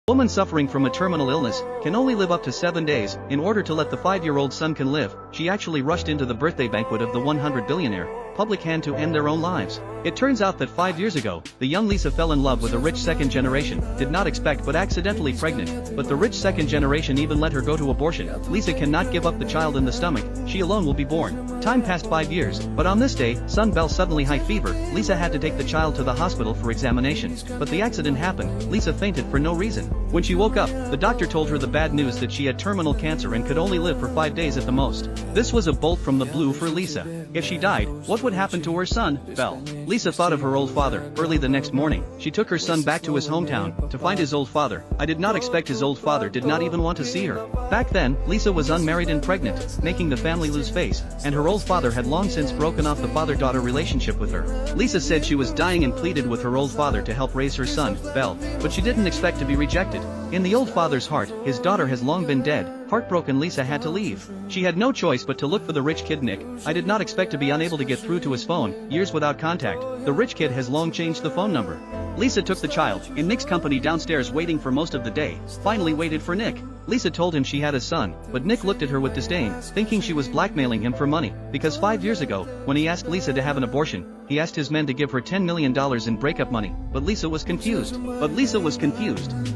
A woman suffering from a terminal illness can only live up to 7 days. In order to let the 5-year-old son can live, she actually rushed into the birthday banquet of the 100 billionaire public hand to end their own lives. It turns out that 5 years ago, the young Lisa fell in love with a rich second generation, did not expect but accidentally pregnant, but the rich second generation even let her go to abortion. Lisa cannot give up the child in the stomach, she alone will be born. Time passed 5 years, but on this day, son Bell suddenly high fever. Lisa had to take the child to the hospital for examination, but the accident happened. Lisa fainted for no reason. When she woke up, the doctor told her the bad news that she had terminal cancer and could only live for 5 days at the most. This was a bolt from the blue for Lisa. If she died, what would happen to her son, Bell? Lisa thought of her old father. Early the next morning, she took her son back to his hometown to find his old father. I did not expect his old father did not even want to see her. Back then, Lisa was unmarried and pregnant, making the family lose face, and her old father had long since broken off the father-daughter relationship with her. Lisa said she was dying and pleaded with her old father to help raise her son, Bell, but she didn't expect to be rejected. In the old father's heart, his daughter has long been dead. Heartbroken, Lisa had to leave. She had no choice but to look for the rich kid Nick. I did not expect to be unable to get through to his phone. Years without contact. The rich kid has long changed the phone number. Lisa took the child, in Nick's company downstairs waiting for most of the day, finally waited for Nick. Lisa told him she had a son, but Nick looked at her with disdain, thinking she was blackmailing him for money, because 5 years ago, when he asked Lisa to have an abortion, he asked his men to give her $10 million in breakup money, but Lisa was confused.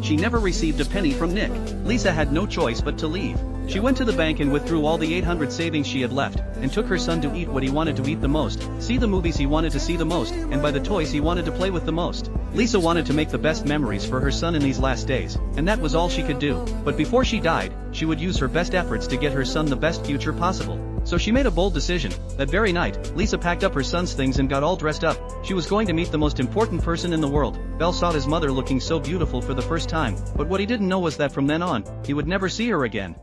She never received a penny from Nick. Lisa had no choice but to leave. She went to the bank and withdrew all the 800 savings she had left, and took her son to eat what he wanted to eat the most, see the movies he wanted to see the most, and buy the toys he wanted to play with the most. Lisa wanted to make the best memories for her son in these last days, and that was all she could do. But before she died, she would use her best efforts to get her son the best future possible. So she made a bold decision. That very night, Lisa packed up her son's things and got all dressed up. She was going to meet the most important person in the world. Bell saw his mother looking so beautiful for the first time, but what he didn't know was that from then on, he would never see her again.